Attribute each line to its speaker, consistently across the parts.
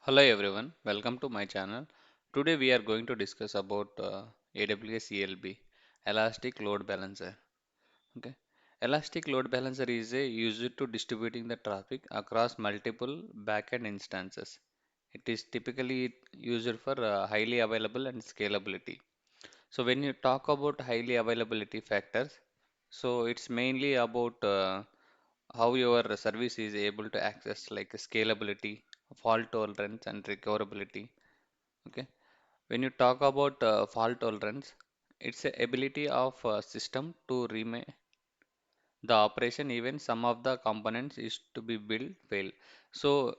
Speaker 1: Hello everyone, welcome to my channel. Today we are going to discuss about AWS ELB, Elastic Load Balancer. Okay, Elastic Load Balancer is a used to distributing the traffic across multiple backend instances. It is typically used for highly available and scalability. So when you talk about highly availability factors, so it's mainly about how your service is able to access like scalability, fault tolerance, and recoverability. Okay, when you talk about fault tolerance, it's the ability of system to remain the operation even some of the components is to be built fail. So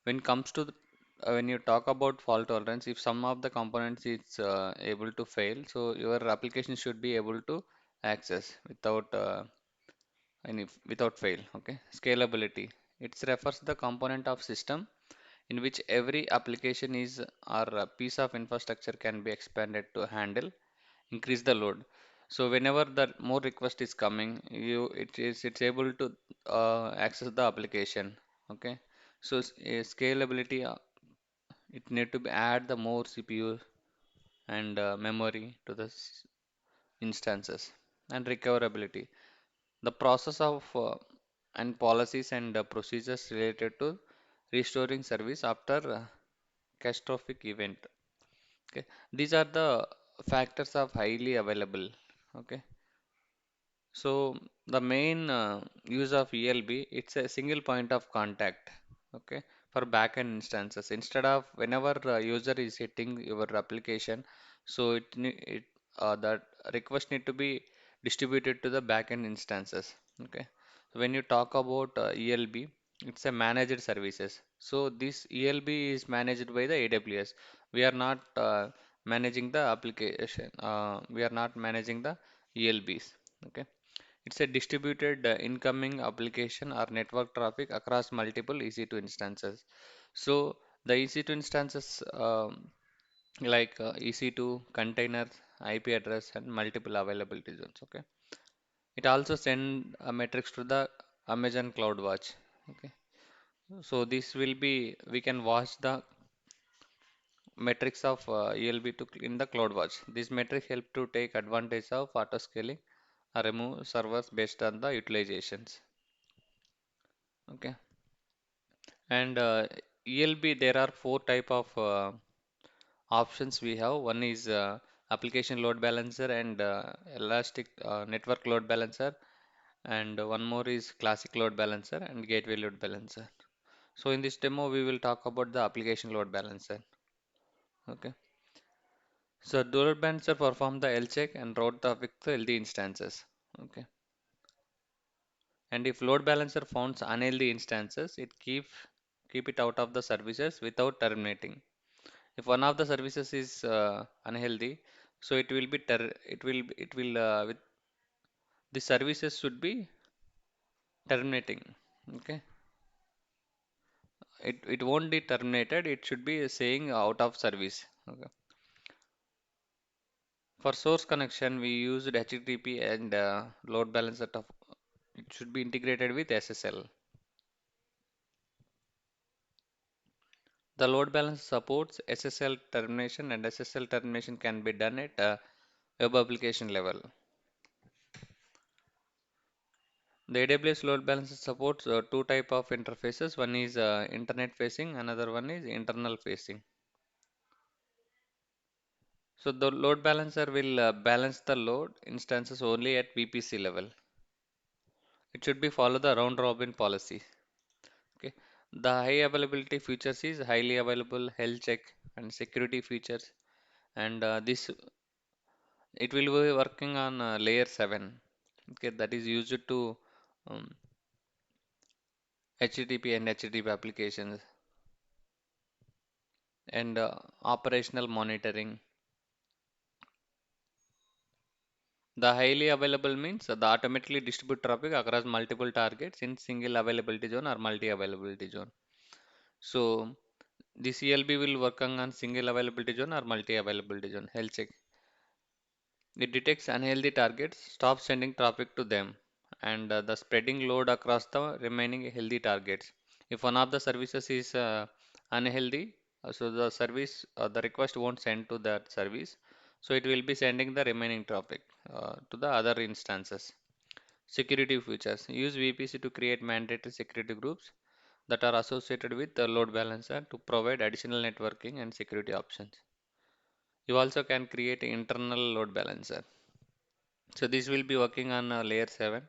Speaker 1: when comes to when you talk about fault tolerance, if some of the components is able to fail, so your application should be able to access without without fail. Okay, scalability. It refers the component of system in which every application is or a piece of infrastructure can be expanded to handle increase the load. So whenever the more request is coming, it's able to access the application. Okay, so scalability, it need to be add the more CPU and memory to the instances. And recoverability, the process of and policies and procedures related to restoring service after catastrophic event. Okay, these are the factors of highly available. Okay, so the main use of ELB, it's a single point of contact. Okay, for backend instances. Instead of whenever user is hitting your application, so that request need to be distributed to the backend instances. Okay, so when you talk about ELB, it's a managed services. So this ELB is managed by the AWS. We are not managing the application. We are not managing the ELBs. Okay, it's a distributed incoming application or network traffic across multiple EC2 instances. So the EC2 instances like EC2 containers, IP address, and multiple availability zones. Okay. It also send metrics to the Amazon CloudWatch. Okay. So this will be we can watch the metrics of ELB to in the CloudWatch. This metric help to take advantage of auto scaling or remove servers based on the utilizations. Okay. And ELB, there are four type of options we have. One is application load balancer and elastic network load balancer, and one more is classic load balancer and gateway load balancer. So in this demo, we will talk about the application load balancer. Okay. So load balancer perform the L check and route traffic to LD instances. Okay. And if load balancer founds unhealthy instances, it keep it out of the services without terminating. If one of the services is unhealthy, so it will be it will with the services should be terminating. Okay, it won't be terminated. It should be saying out of service. Okay. For source connection, we used HTTP and load balancer. It should be integrated with SSL. The load balancer supports SSL termination, and SSL termination can be done at web application level. The AWS load balancer supports two type of interfaces. One is internet facing, another one is internal facing. So the load balancer will balance the load instances only at VPC level. It should be follow the round robin policy. Okay. The high availability features is highly available, health check, and security features. And this it will be working on layer 7. Okay, that is used to um, HTTP and HTTP applications and operational monitoring. The highly available means the automatically distribute traffic across multiple targets in single availability zone or multi-availability zone. So the CLB will work on single availability zone or multi-availability zone. Health check. It detects unhealthy targets, stops sending traffic to them, and the spreading load across the remaining healthy targets. If one of the services is unhealthy, so the service, the request won't send to that service, so it will be sending the remaining traffic to the other instances. Security features: use VPC to create mandatory security groups that are associated with the load balancer to provide additional networking and security options. You also can create an internal load balancer. So this will be working on layer 7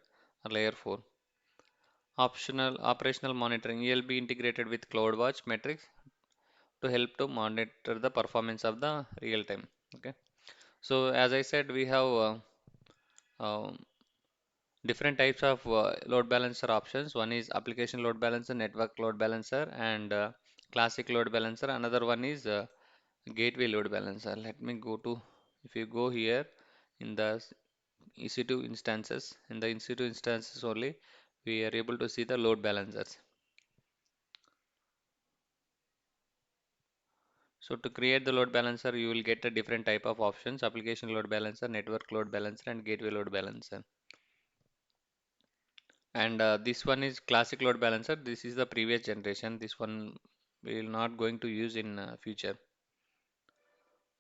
Speaker 1: or layer 4. Optional operational monitoring will be integrated with CloudWatch metrics to help to monitor the performance of the real time. Okay. So as I said, we have um, different types of load balancer options. One is application load balancer, network load balancer, and classic load balancer. Another one is gateway load balancer. Let me go to, if you go here in the EC2 instances, in the EC2 instances only, we are able to see the load balancers. So to create the load balancer, you will get a different type of options: application load balancer, network load balancer, and gateway load balancer. And this one is classic load balancer. This is the previous generation. This one we will not going to use in future.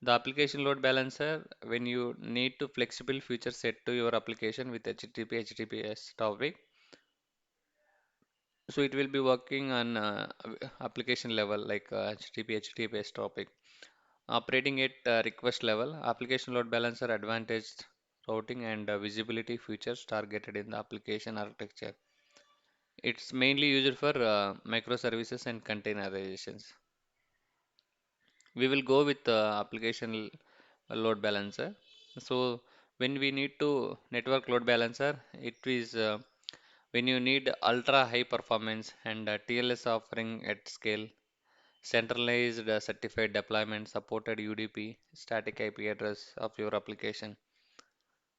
Speaker 1: The application load balancer, when you need to flexible feature set to your application with HTTP, HTTPS topic, so it will be working on application level like HTTP, HTTPS topic. Operating at request level, application load balancer advantaged routing and visibility features targeted in the application architecture. It's mainly used for microservices and containerizations. We will go with application load balancer. So when we need to network load balancer, it is when you need ultra high performance and TLS offering at scale, centralized certified deployment, supported UDP, static IP address of your application.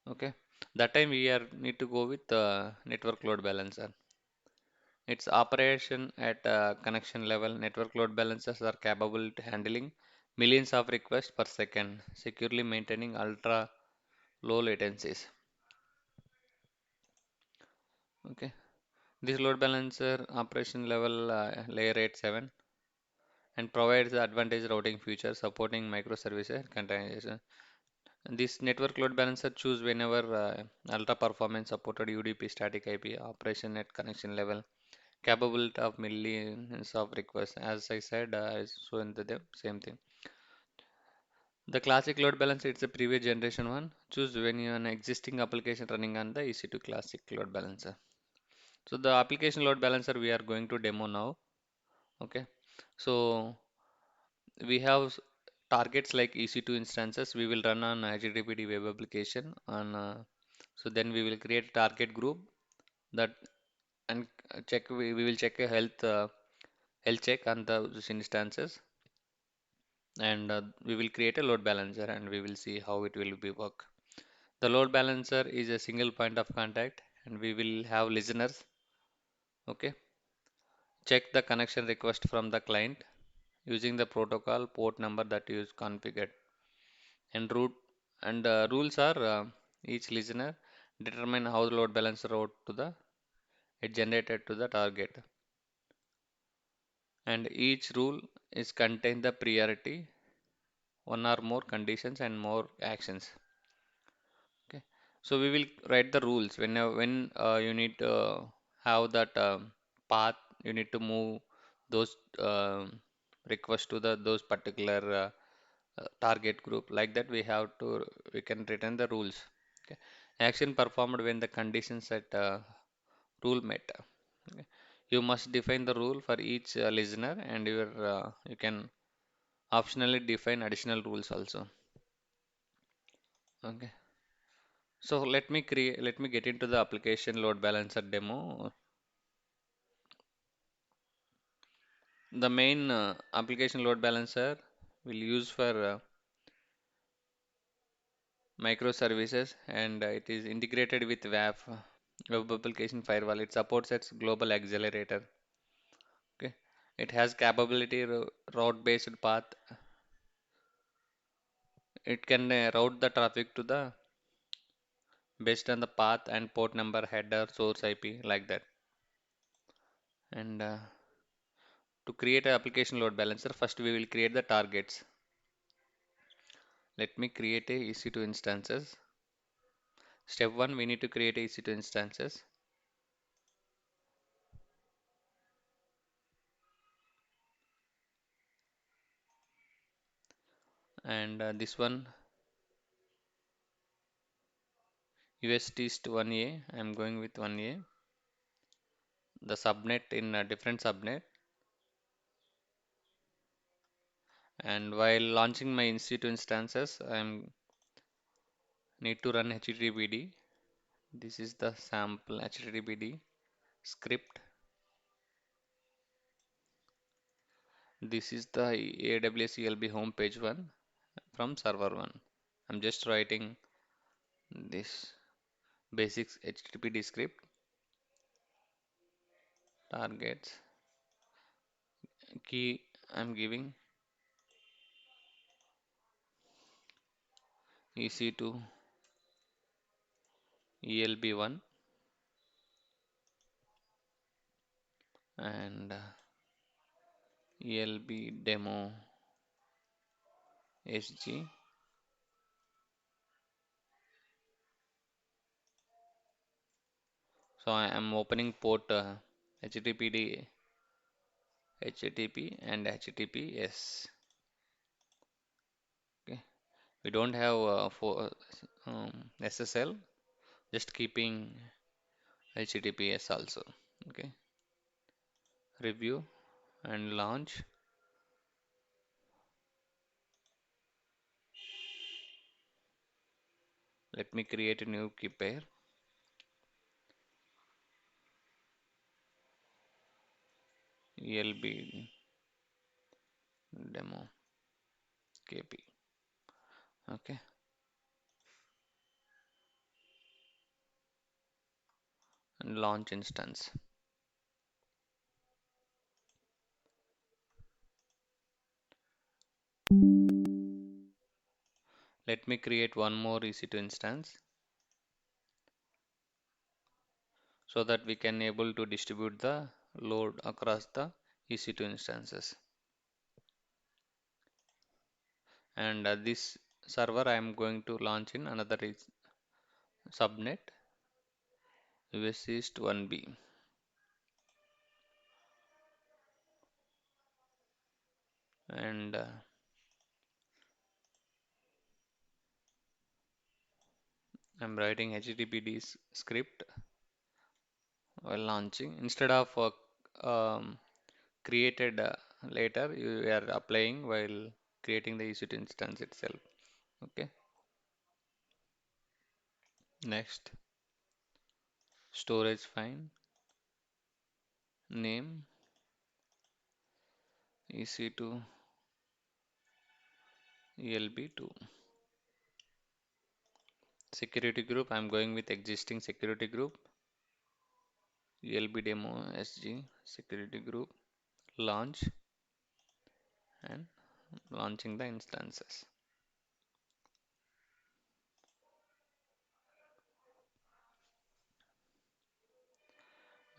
Speaker 1: Okay, that time we are need to go with network load balancer. Its operation at connection level, network load balancers are capable to handling millions of requests per second, securely maintaining ultra low latencies. Okay, this load balancer operation level layer 8.7 and provides the advanced routing feature supporting microservices and containerization. This network load balancer choose whenever ultra performance supported UDP static IP operation at connection level, capable of millions of requests. As I said, so in the same thing. The classic load balancer, it's a previous generation one. Choose when you an existing application running on the EC2 classic load balancer. So the application load balancer we are going to demo now. Okay. So we have targets like EC2 instances. We will run on HTTPD web application on. So then we will create a target group that and check. We will check a health check on those instances, and we will create a load balancer and we will see how it will be work. The load balancer is a single point of contact and we will have listeners. Okay, check the connection request from the client using the protocol port number that is configured, and route and rules are each listener determine how the load balancer route to the it generated to the target, and each rule is contain the priority, one or more conditions and more actions. Okay, so we will write the rules when you need to have that path. You need to move those requests to the those particular target group. Like that, we can return the rules. Okay, action performed when the conditions at rule met. Okay. You must define the rule for each listener, and you can optionally define additional rules also. Okay. So let me get into the application load balancer demo. The main application load balancer will use for microservices, and it is integrated with WAF, Web Application Firewall. It supports its global accelerator. Okay. It has capability route-based path. It can route the traffic to the based on the path and port number, header, source IP, like that. And To create an application load balancer, first we will create the targets. Let me create a EC2 instances. Step 1, we need to create a EC2 instances. And this one, USTist 1A, I am going with 1A. The subnet in a different subnet. And while launching my EC2 instances, I am need to run HTTPD. This is the sample HTTPD script. This is the AWS ELB homepage one from server one. I'm just writing this basics HTTPD script, targets, key I'm giving EC2 ELB1 and ELB demo SG. So I am opening port HTTPD, HTTP and HTTPS. Okay. We don't have for SSL, just keeping HTTPS also. Okay. Review and launch. Let me create a new key pair. ELB demo KP. Okay. And launch instance. Let me create one more EC2 instance so that we can able to distribute the load across the EC2 instances. And this server I am going to launch in another subnet USEast 1B. And I'm writing HTTPD script while launching. Instead of created later, you are applying while creating the EC2 instance itself. Okay. Next, storage fine, name EC2 ELB2. Security group, I'm going with existing security group. ELB demo SG security group. Launch and launching the instances.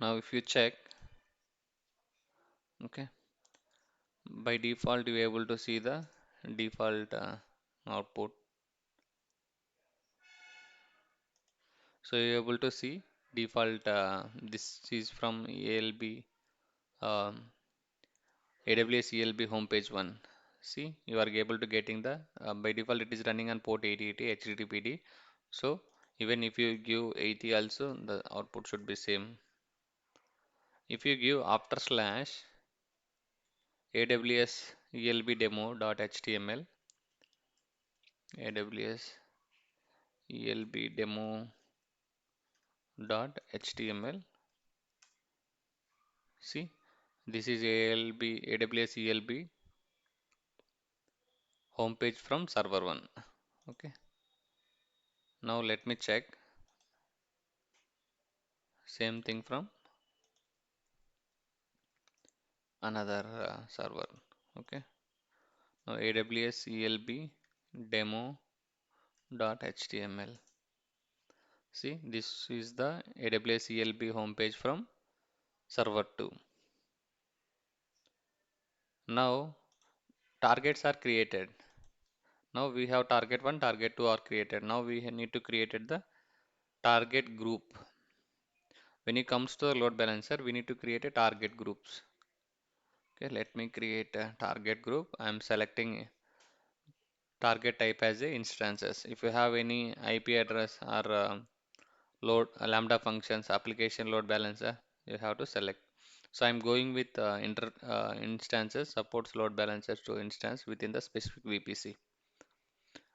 Speaker 1: Now if you check, okay, by default you are able to see the default output. So you are able to see default this is from ELB AWS ELB homepage one. See, you are able to getting the by default it is running on port 8080 HTTPD. So even if you give 80 also, the output should be same. If you give after slash AWS ELB demo.html, AWS ELB demo.html, see, this is AWS ELB homepage from server one. Okay. Now let me check same thing from another server. Okay. Now AWS ELB demo.html. See, this is the AWS ELB homepage from server 2. Now targets are created. Now we have target 1, target 2 are created. Now we need to create the target group. When it comes to the load balancer, we need to create a target groups. Okay, let me create a target group. I'm selecting target type as a instances. If you have any IP address or load lambda functions application load balancer, you have to select. So I'm going with instances supports load balancers to instance within the specific VPC.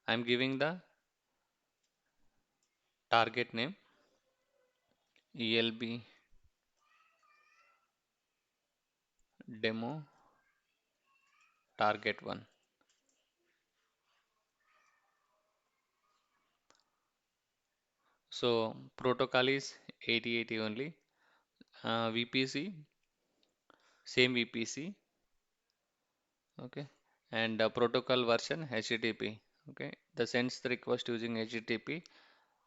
Speaker 1: I'm giving the target name ELB demo target 1. So protocol is 8080 only. VPC same VPC. Okay, and protocol version HTTP. Okay, the sends the request using HTTP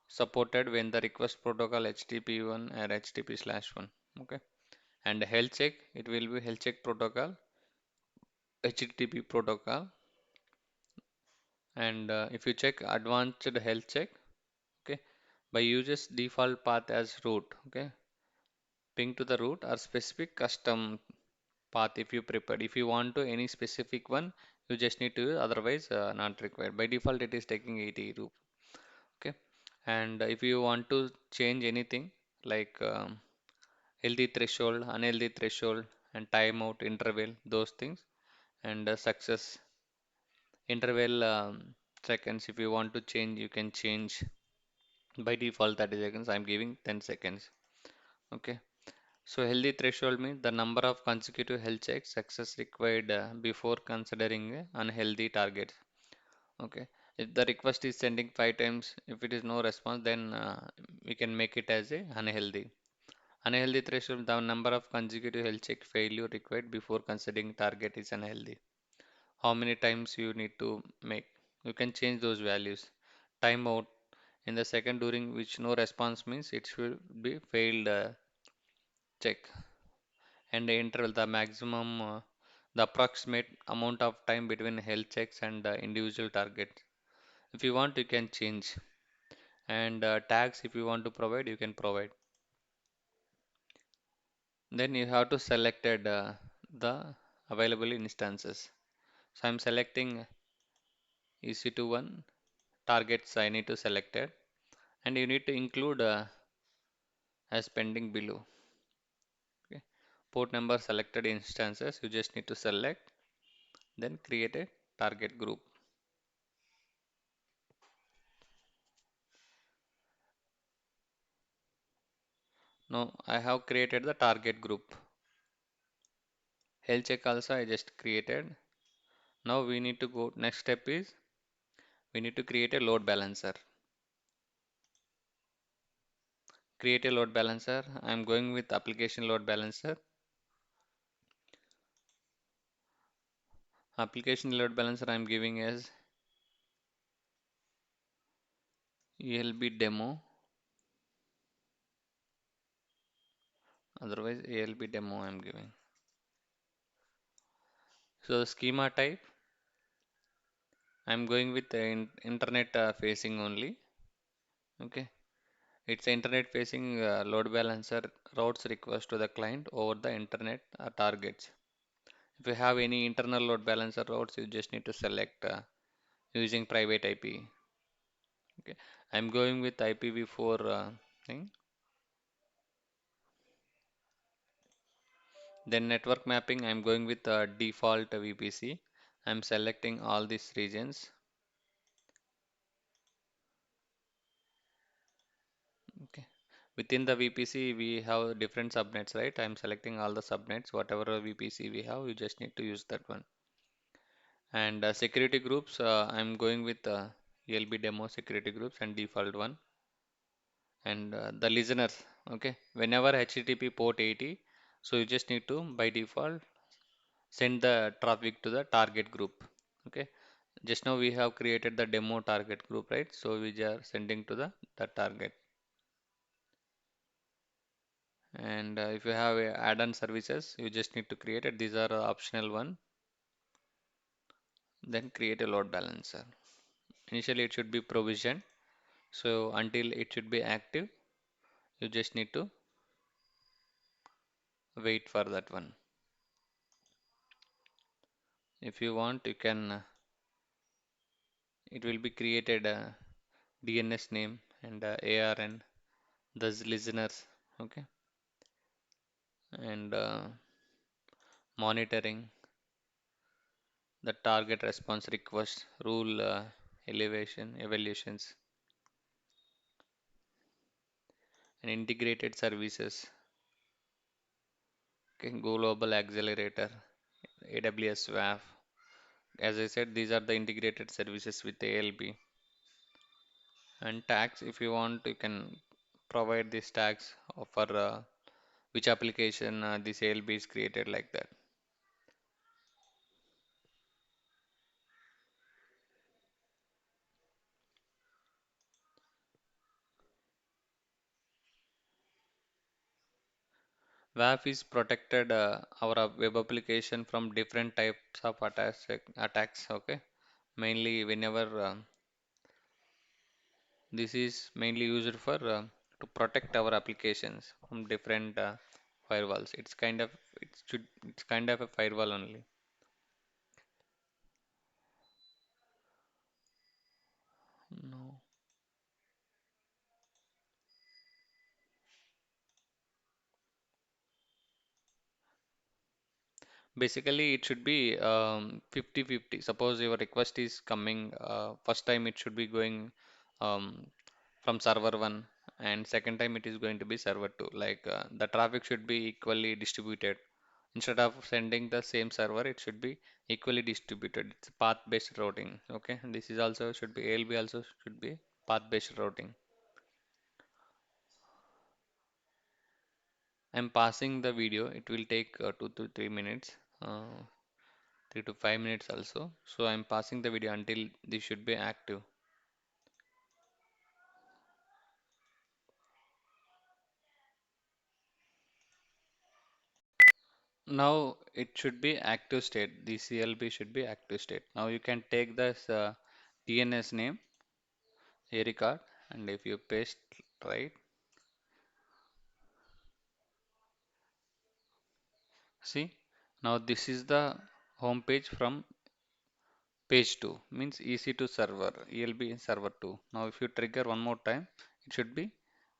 Speaker 1: supported when the request protocol HTTP1 or HTTP/1. Okay, and health check, it will be health check protocol HTTP protocol. And if you check advanced health check, okay, by uses default path as root. Okay, ping to the root or specific custom path if you prepared. If you want to any specific one, you just need to use, otherwise not required. By default it is taking 80 root. Okay, and if you want to change anything like healthy threshold, unhealthy threshold, and timeout interval, those things, and success interval seconds. If you want to change, you can change. By default 30 seconds. I'm giving 10 seconds. Okay. So healthy threshold means the number of consecutive health checks success required before considering unhealthy targets. Okay. If the request is sending 5 times, if it is no response, then we can make it as a unhealthy. Unhealthy threshold, the number of consecutive health check failure required before considering target is unhealthy. How many times you need to make? You can change those values. Timeout in the second during which no response means it should be failed check. And the interval, the maximum, the approximate amount of time between health checks and individual target. If you want, you can change. And tags, if you want to provide, you can provide. Then you have to select the available instances. So I'm selecting EC21 targets I need to select it, and you need to include as pending below. Okay. Port number selected instances, you just need to select, then create a target group. Now I have created the target group. Health check also I just created. Now we need to go, next step is we need to create a load balancer. Create a load balancer. I'm going with application load balancer. Application load balancer I'm giving as ELB demo, otherwise ALB demo I'm giving. So schema type I'm going with the internet facing only. Okay, it's internet facing load balancer routes request to the client over the internet targets. If you have any internal load balancer routes, you just need to select using private IP. Okay, I'm going with IPv4 thing. Then network mapping, I'm going with default VPC. I'm selecting all these regions. Okay. Within the VPC, we have different subnets, right? I'm selecting all the subnets. Whatever VPC we have, you just need to use that one. And security groups, I'm going with ELB demo security groups and default one. And the listeners, okay. Whenever HTTP port 80, so you just need to, by default, send the traffic to the target group. Okay. Just now we have created the demo target group, right? So we are sending to the target. And if you have add-on services, you just need to create it. These are optional one. then create a load balancer. Initially it should be provisioned, so until it should be active, you just need to wait for that one. If you want, you can, it will be created DNS name and ARN, thus listeners, okay, and monitoring the target response request rule elevation evaluations and integrated services, okay, global accelerator, AWS WAF. As I said, these are the integrated services with ALB. And tags, if you want, you can provide these tags for which application this ALB is created, like that. WAF is protected our web application from different types of attacks. Okay, mainly whenever this is mainly used for to protect our applications from different firewalls. It's kind of a firewall only. No. Basically, it should be 50-50. Suppose your request is coming first time, it should be going um, from server 1, and second time it is going to be server 2. Like the traffic should be equally distributed. Instead of sending the same server, it should be equally distributed. It's path-based routing. Okay, and this is also should be ALB also should be path-based routing. I'm passing the video. It will take 2 to 3 minutes. 3 to 5 minutes also. So I'm passing the video until this should be active. Now it should be active state. The CLB should be active state. Now you can take this DNS name, Ericard, and if you paste right, see, now this is the home page from page 2, means EC to server, ELB server 2. Now if you trigger one more time, it should be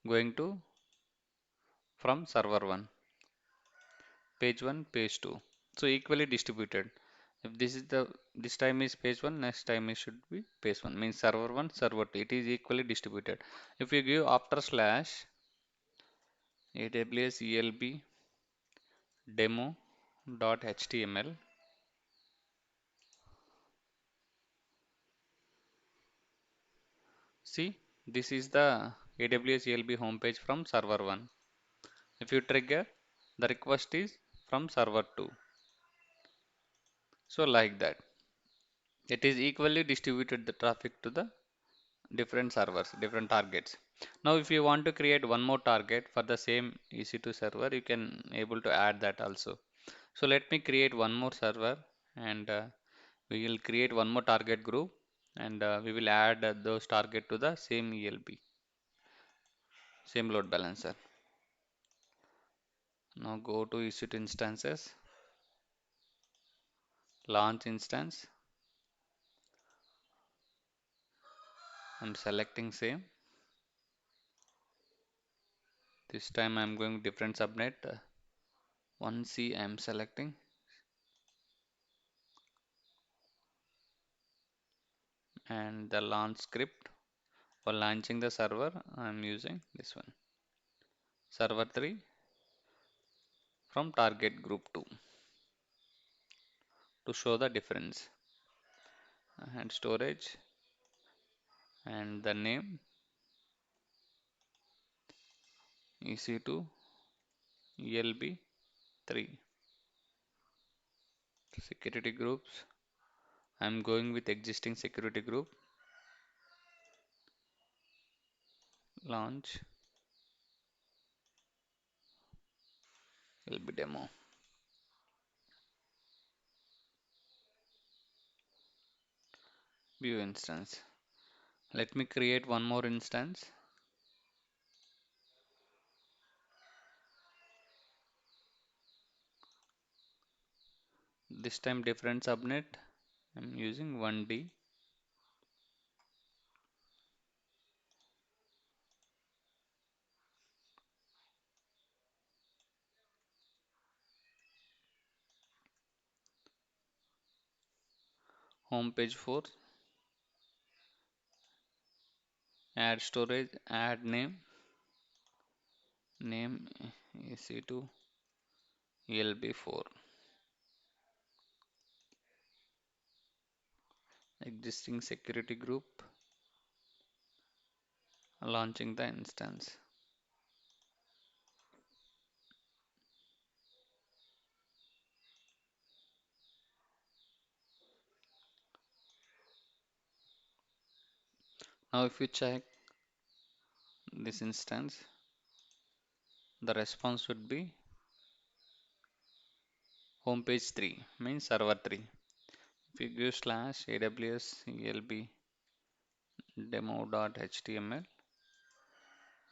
Speaker 1: going to from server 1. Page 1, page 2. So equally distributed. If this is the this time is page 1, next time it should be page 1, means server 1, server 2. It is equally distributed. If you give after slash AWS ELB demo.html, see, this is the AWS ELB homepage from server 1. If you trigger, the request is from server 2. So like that, it is equally distributed the traffic to the different servers, different targets. Now, if you want to create one more target for the same EC2 server, you can able to add that also. So let me create one more server, and we will create one more target group, and we will add those target to the same ELB, same load balancer. Now go to EC2 instances, launch instance. I'm selecting same. This time I'm going different subnet. 1C I'm selecting, and the launch script for launching the server I'm using this one, server 3 from target group 2, to show the difference, and storage, and the name EC2 ELB 3. Security groups, I'm going with existing security group. Launch LB demo. view instance. Let me create one more instance. This time different subnet. I'm using 1D. Home page 4. Add storage. Add name. Name EC2 ELB4. Existing security group. Launching the instance. Now if you check this instance, the response would be home page 3 means server 3. If you give slash aws elb demo.html,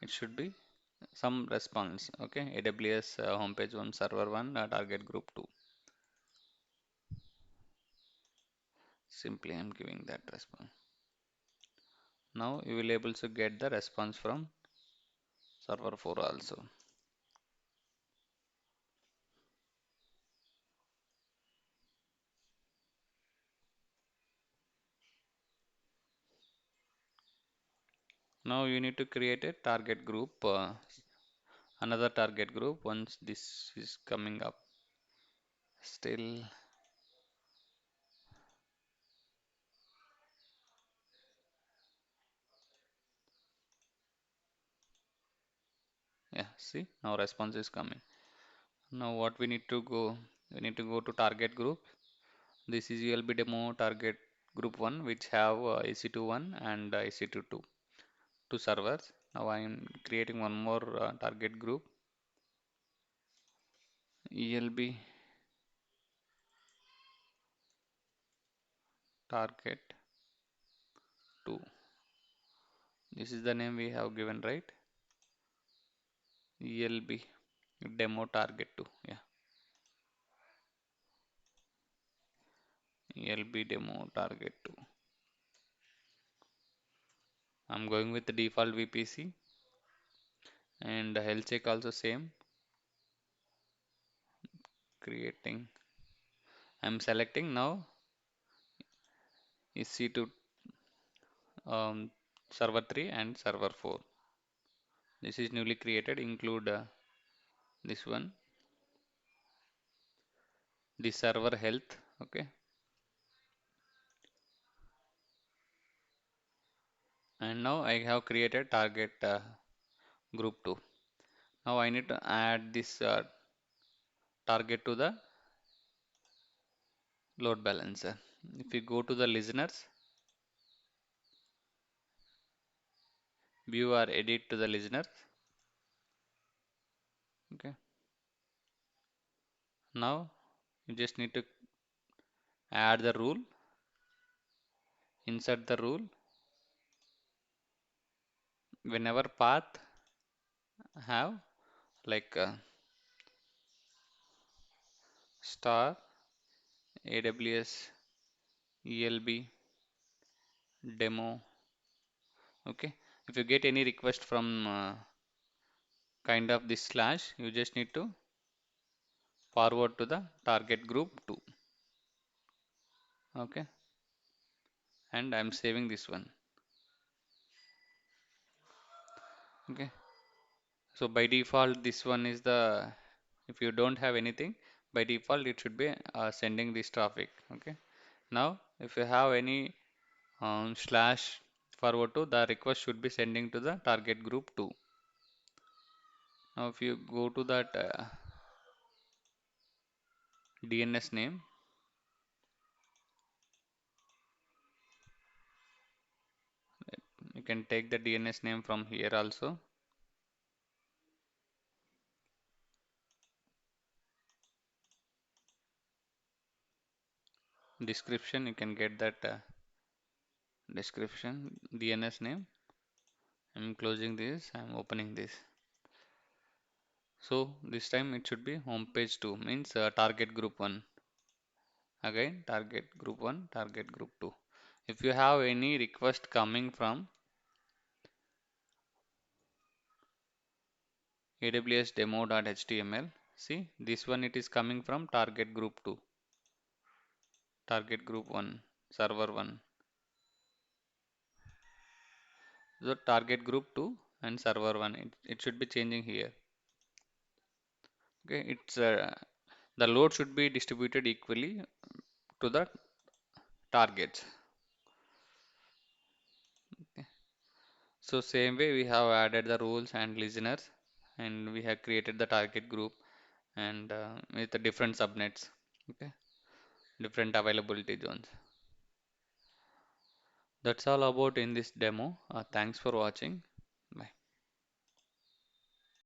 Speaker 1: it should be some response. Okay, aws homepage 1 server 1 target group 2. Simply I'm giving that response. Now you will able to get the response from server 4 also. Now you need to create a target group, another target group once this is coming up. Still, yeah, see now response is coming. Now what we need to go, we need to go to target group. This is ULB demo target group 1 which have EC2 1 and EC2 2, two servers. Now I am creating one more target group, ELB target 2. This is the name we have given, right? ELB demo target 2. Yeah, ELB demo target 2. I'm going with the default VPC and the health check also same. Creating. I'm selecting now EC2 server 3 and server 4. This is newly created. Include this one, the server health. Okay, and now I have created target group 2. Now I need to add this target to the load balancer. If you go to the listeners, view or edit to the listeners. Okay, now you just need to add the rule, insert the rule. Whenever path have like star AWS ELB demo. Okay, if you get any request from kind of this slash, you just need to forward to the target group 2. Okay, and I'm saving this one. Okay, so by default this one is the, if you don't have anything, by default it should be sending this traffic. Okay, now if you have any slash forward to, the request should be sending to the target group 2. Now if you go to that DNS name, you can take the DNS name from here also. Description, you can get that description, DNS name. I'm closing this, I'm opening this. So this time it should be home page 2, means target group 1. Again, target group 1, target group 2. If you have any request coming from AWS demo.html, see this one, it is coming from target group 2, target group 1, server 1. So target group 2 and server 1, it should be changing here. Okay, the load should be distributed equally to the targets. Okay. So same way we have added the roles and listeners, and we have created the target group and with the different subnets. Okay, different availability zones. That's all about in this demo. Thanks for watching.